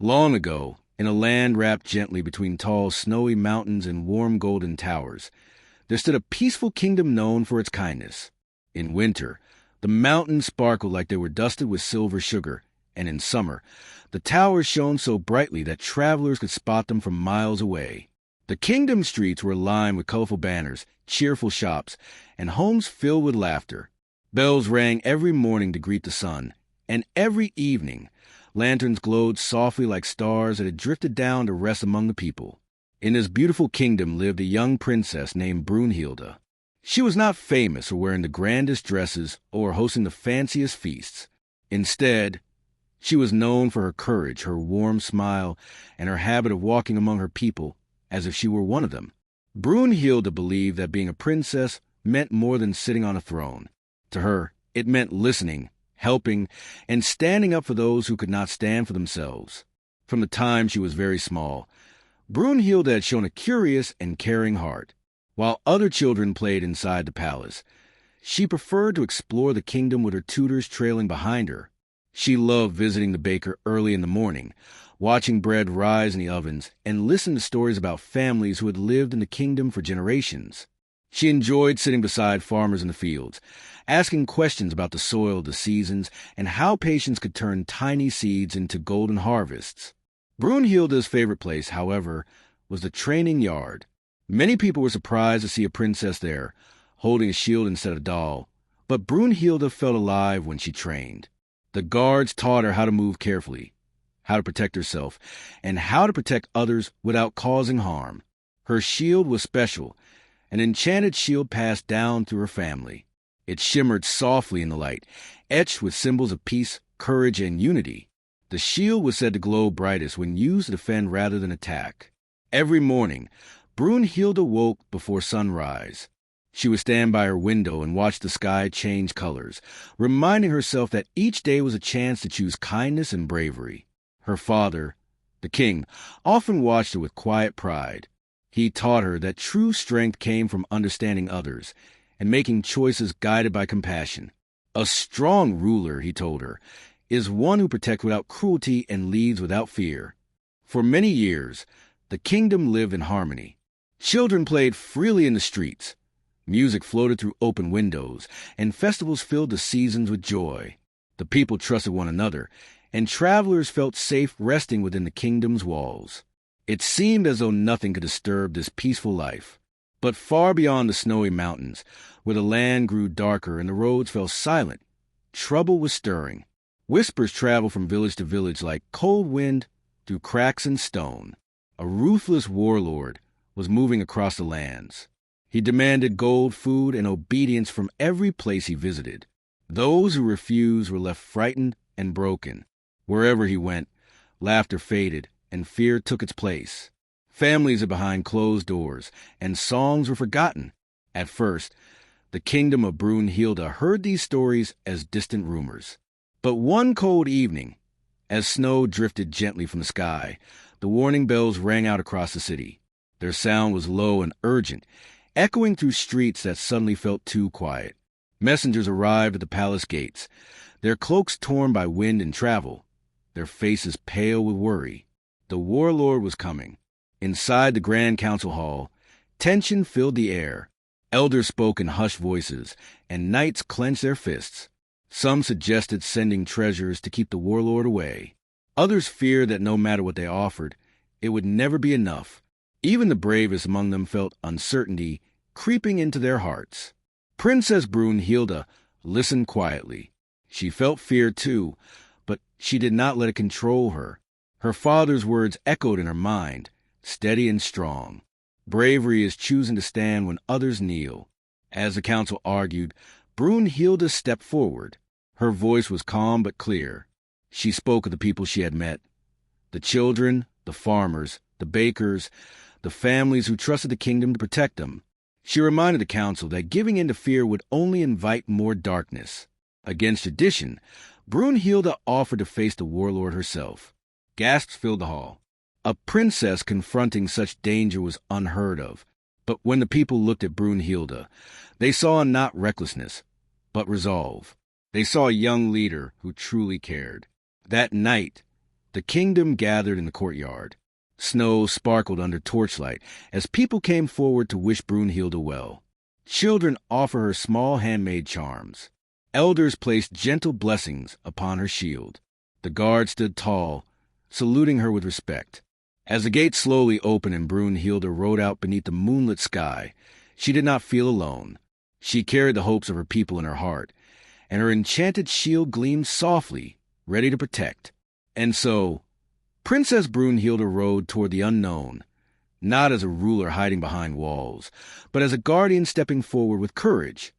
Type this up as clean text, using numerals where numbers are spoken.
Long ago, in a land wrapped gently between tall, snowy mountains and warm golden towers, there stood a peaceful kingdom known for its kindness. In winter, the mountains sparkled like they were dusted with silver sugar, and in summer, the towers shone so brightly that travelers could spot them from miles away. The kingdom streets were lined with colorful banners, cheerful shops, and homes filled with laughter. Bells rang every morning to greet the sun, and every evening, lanterns glowed softly like stars that had drifted down to rest among the people. In this beautiful kingdom lived a young princess named Brunhilda. She was not famous for wearing the grandest dresses or hosting the fanciest feasts. Instead, she was known for her courage, her warm smile, and her habit of walking among her people as if she were one of them. Brunhilda believed that being a princess meant more than sitting on a throne. To her, it meant listening, helping, and standing up for those who could not stand for themselves. From the time she was very small, Brunhilda had shown a curious and caring heart. While other children played inside the palace, she preferred to explore the kingdom with her tutors trailing behind her. She loved visiting the baker early in the morning, watching bread rise in the ovens, and listening to stories about families who had lived in the kingdom for generations. She enjoyed sitting beside farmers in the fields, asking questions about the soil, the seasons, and how patience could turn tiny seeds into golden harvests. Brunhilda's favorite place, however, was the training yard. Many people were surprised to see a princess there, holding a shield instead of a doll, but Brunhilda felt alive when she trained. The guards taught her how to move carefully, how to protect herself, and how to protect others without causing harm. Her shield was special, an enchanted shield passed down through her family. It shimmered softly in the light, etched with symbols of peace, courage, and unity. The shield was said to glow brightest when used to defend rather than attack. Every morning, Brunhilda woke before sunrise. She would stand by her window and watch the sky change colors, reminding herself that each day was a chance to choose kindness and bravery. Her father, the king, often watched her with quiet pride. He taught her that true strength came from understanding others and making choices guided by compassion. A strong ruler, he told her, is one who protects without cruelty and leads without fear. For many years, the kingdom lived in harmony. Children played freely in the streets. Music floated through open windows, and festivals filled the seasons with joy. The people trusted one another, and travelers felt safe resting within the kingdom's walls. It seemed as though nothing could disturb this peaceful life. But far beyond the snowy mountains, where the land grew darker and the roads fell silent, trouble was stirring. Whispers traveled from village to village like cold wind through cracks in stone. A ruthless warlord was moving across the lands. He demanded gold, food, and obedience from every place he visited. Those who refused were left frightened and broken. Wherever he went, laughter faded and fear took its place. Families are behind closed doors, and songs were forgotten. At first, the kingdom of Brunhilda heard these stories as distant rumors. But one cold evening, as snow drifted gently from the sky, the warning bells rang out across the city. Their sound was low and urgent, echoing through streets that suddenly felt too quiet. Messengers arrived at the palace gates, their cloaks torn by wind and travel, their faces pale with worry. The warlord was coming. Inside the Grand Council Hall, tension filled the air. Elders spoke in hushed voices, and knights clenched their fists. Some suggested sending treasures to keep the warlord away. Others feared that no matter what they offered, it would never be enough. Even the bravest among them felt uncertainty creeping into their hearts. Princess Brunhilda listened quietly. She felt fear too, but she did not let it control her. Her father's words echoed in her mind, steady and strong. Bravery is choosing to stand when others kneel. As the council argued, Brunhilda stepped forward. Her voice was calm but clear. She spoke of the people she had met, the children, the farmers, the bakers, the families who trusted the kingdom to protect them. She reminded the council that giving in to fear would only invite more darkness. Against tradition, Brunhilda offered to face the warlord herself. Gasps filled the hall. A princess confronting such danger was unheard of. But when the people looked at Brunhilda, they saw not recklessness, but resolve. They saw a young leader who truly cared. That night, The kingdom gathered in the courtyard. Snow sparkled under torchlight as people came forward to wish Brunhilda well. Children offer her small handmade charms. Elders placed gentle blessings upon her shield. The guard stood tall, saluting her with respect. As the gate slowly opened and Brunhilda rode out beneath the moonlit sky, she did not feel alone. She carried the hopes of her people in her heart, and her enchanted shield gleamed softly, ready to protect. And so, Princess Brunhilda rode toward the unknown, not as a ruler hiding behind walls, but as a guardian stepping forward with courage.